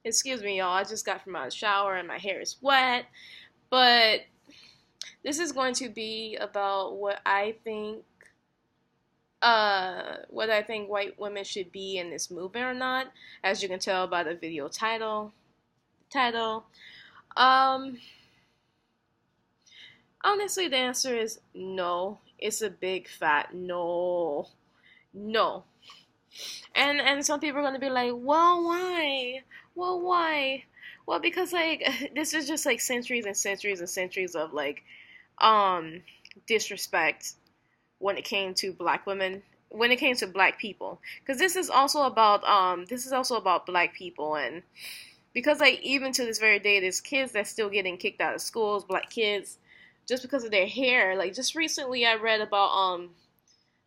Excuse me, y'all. I just got from my shower and my hair is wet. But this is going to be about what I think white women should be in this movement or not. As you can tell by the video title. Um, Honestly, the answer is no. It's a big fat no, no. And some people are gonna be like, well, why? Well, why? Well, because like this is just like centuries and centuries and centuries of like um disrespect when it came to black women, when it came to black people, because this is also about black people. And because like even to this very day there's kids that's still getting kicked out of schools, black kids, just because of their hair. Like just recently I read about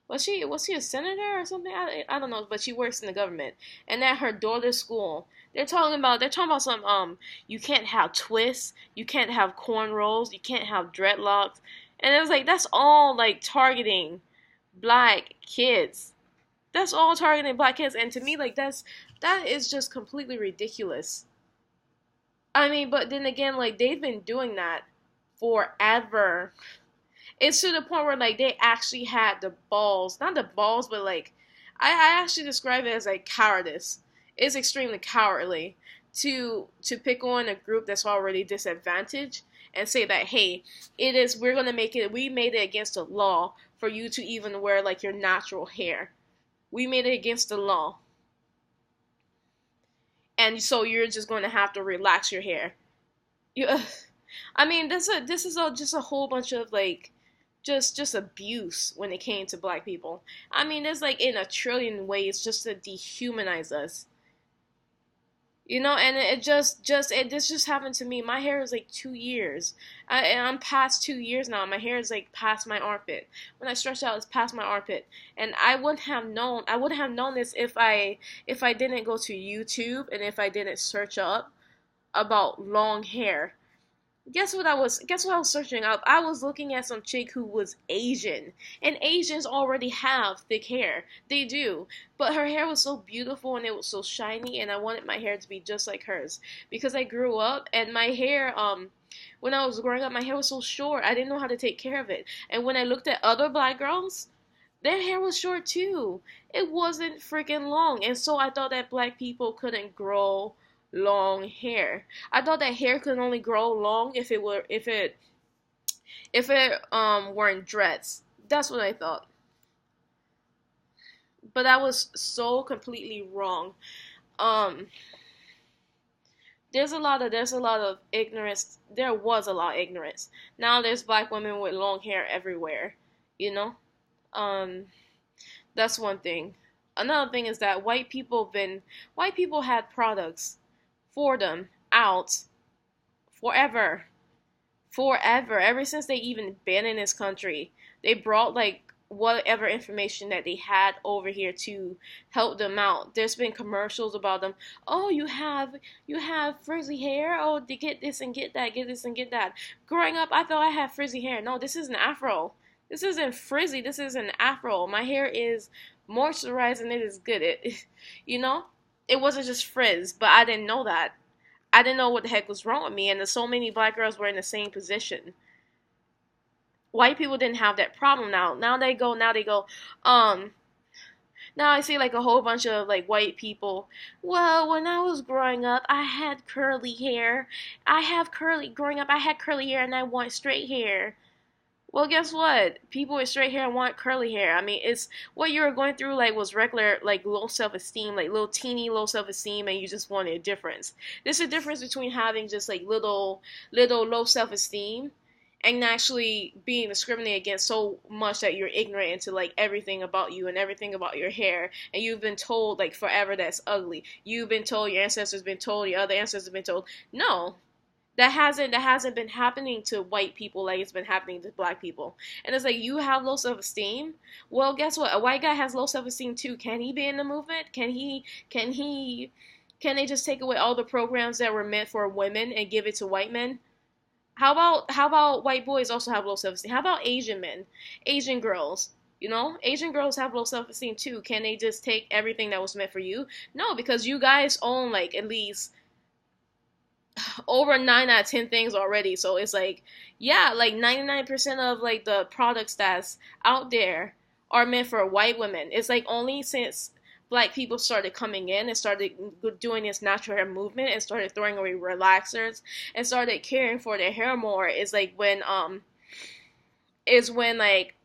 was she a senator or something? I don't know, but she works in the government. And at her daughter's school, they're talking about some you can't have twists, you can't have cornrows, you can't have dreadlocks. And it was like that's all like targeting black kids. That's all targeting black kids. And to me like that is just completely ridiculous. I mean, but then again, like they've been doing that forever. It's to the point where like they actually had the balls, not the balls, but like I actually describe it as like cowardice. It's extremely cowardly to pick on a group that's already disadvantaged and say that hey, we're gonna make it, we made it against the law for you to even wear like your natural hair. We made it against the law, and so you're just going to have to relax your hair. You, I mean, this is all just a whole bunch of like just abuse when it came to black people. I mean, there's like in a trillion ways just to dehumanize us. And this just happened to me. My hair is like 2 years. And I'm past 2 years now. My hair is like past my armpit. When I stretch out, it's past my armpit. And I wouldn't have known this if I didn't go to YouTube and if I didn't search up about long hair. Guess what I was searching up? I was looking at some chick who was Asian. And Asians already have thick hair. They do. But her hair was so beautiful and it was so shiny, and I wanted my hair to be just like hers. Because I grew up and my hair when I was growing up my hair was so short. I didn't know how to take care of it. And when I looked at other black girls, their hair was short too. It wasn't freaking long. And so I thought that black people couldn't grow long hair. I thought that hair could only grow long if it weren't dreads. That's what I thought. But that was so completely wrong. Um there's a lot of ignorance. There was a lot of ignorance. Now there's black women with long hair everywhere, you know? Um that's one thing. Another thing is that white people had products for them out forever. Forever. Ever since they even been in this country. They brought like whatever information that they had over here to help them out. There's been commercials about them. Oh, you have frizzy hair. Oh, to get this and get this and get that. Growing up, I thought I had frizzy hair. No, this is an afro. This isn't frizzy. This is an afro. My hair is moisturized and it is good. You know, it wasn't just frizz, but I didn't know that. I didn't know what the heck was wrong with me, and so many black girls were in the same position. White people didn't have that problem now. Now they go. Now I see like a whole bunch of like white people. Well, when I was growing up, I had curly hair. Growing up, I had curly hair, and I want straight hair. Well, guess what? People with straight hair want curly hair. I mean, it's what you were going through like was regular like low self-esteem, like little teeny low self-esteem, and you just wanted a difference. There's a difference between having just like little low self-esteem and actually being discriminated against so much that you're ignorant into like everything about you and everything about your hair, and you've been told like forever that's ugly. You've been told, your ancestors been told, your other ancestors been told. No, that hasn't been happening to white people like it's been happening to black people. And it's like you have low self esteem. Well, guess what? A white guy has low self esteem too. Can he be in the movement? Can they just take away all the programs that were meant for women and give it to white men? How about white boys also have low self esteem? How about Asian men? Asian girls? Asian girls have low self esteem too. Can they just take everything that was meant for you? No, because you guys own like at least over 9 out of 10 things already. So it's like, yeah, like 99% of like the products that's out there are meant for white women. It's like only since black people started coming in and started doing this natural hair movement and started throwing away relaxers and started caring for their hair more is when like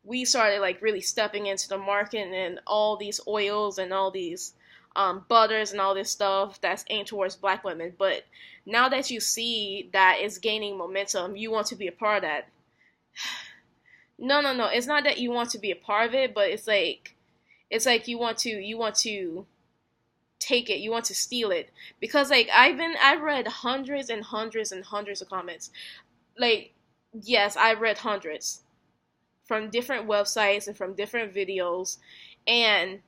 we started like really stepping into the market, and all these oils and all these butters and all this stuff that's aimed towards black women. But now that you see that it's gaining momentum, you want to be a part of that. No, no, no. It's not that you want to be a part of it, but it's like you want to take it, you want to steal it, because like I've read hundreds and hundreds and hundreds of comments. Like, yes, I've read hundreds from different websites and from different videos, and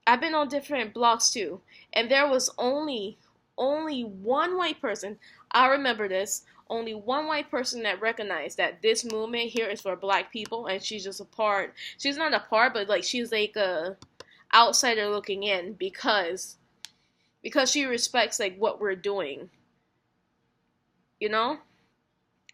I've been on different blogs too, and there was only one white person. I remember this. Only one white person that recognized that this movement here is for black people, and she's just a part. She's not a part, but like she's like a outsider looking in because she respects like what we're doing, you know?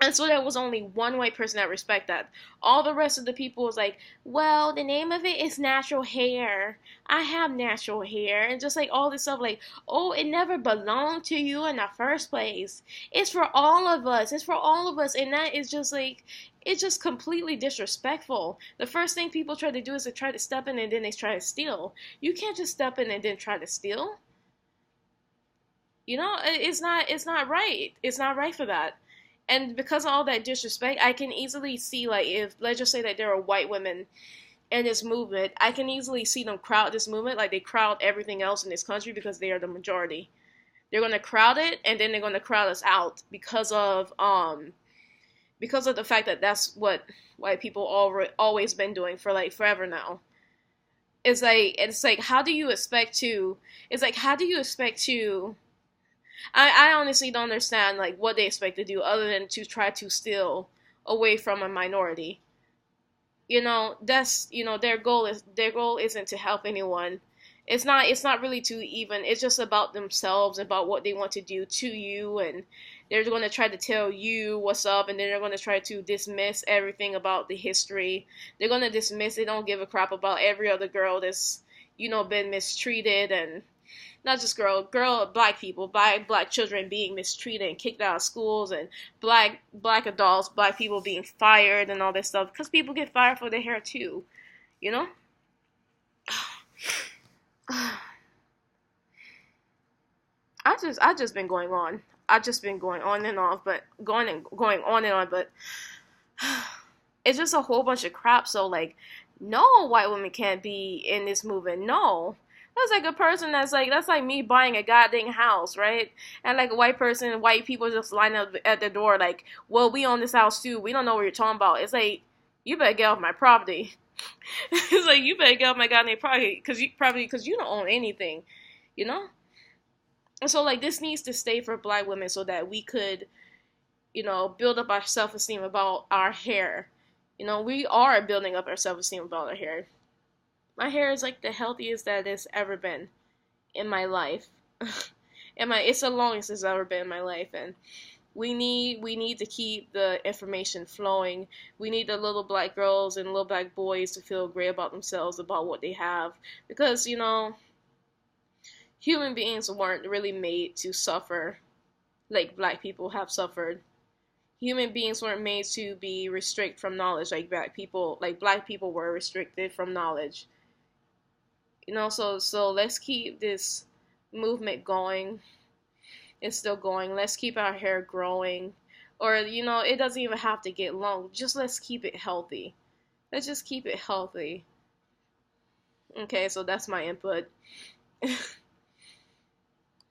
And so there was only one white person that respect that. All the rest of the people was like, well, the name of it is natural hair. I have natural hair. And just like all this stuff, like, oh, it never belonged to you in the first place. It's for all of us. It's for all of us. And that is just like, it's just completely disrespectful. The first thing people try to do is to try to step in and then they try to steal. You can't just step in and then try to steal. You know, it's not right. It's not right for that. And because of all that disrespect, I can easily see, like, if let's just say that there are white women in this movement, I can easily see them crowd this movement like they crowd everything else in this country because they are the majority. They're gonna crowd it, and then they're gonna crowd us out because of the fact that that's what white people always been doing for like forever now. It's like how do you expect to? It's like how do you expect to? I honestly don't understand like what they expect to do other than to try to steal away from a minority. Their goal isn't to help anyone. It's not really to even, it's just about themselves, about what they want to do to you, and they're going to try to tell you what's up, and then they're going to try to dismiss everything about the history. They're going to dismiss, they don't give a crap about every other girl that's been mistreated, and not just black people, black children being mistreated and kicked out of schools, and black adults, black people being fired and all this stuff, because people get fired for their hair too, you know. I just been going on. I just been going on and off, but going on and on, but it's just a whole bunch of crap. So like, no, white women can't be in this movement. No. That's like a person that's like me buying a goddamn house, right? And like a white people just line up at the door like, well, we own this house too. We don't know what you're talking about. It's like, you better get off my property. It's like, you better get off my goddamn property because you don't own anything, you know? And so like this needs to stay for black women so that we could, build up our self-esteem about our hair. We are building up our self-esteem about our hair. My hair is like the healthiest that it's ever been in my life. It's the longest it's ever been in my life, and we need to keep the information flowing. We need the little black girls and little black boys to feel great about themselves, about what they have, because human beings weren't really made to suffer like black people have suffered. Human beings weren't made to be restricted from knowledge like black people. Like black people were restricted from knowledge. So let's keep this movement going. It's still going. Let's keep our hair growing. Or, it doesn't even have to get long. Just let's keep it healthy. Let's just keep it healthy. Okay, so that's my input.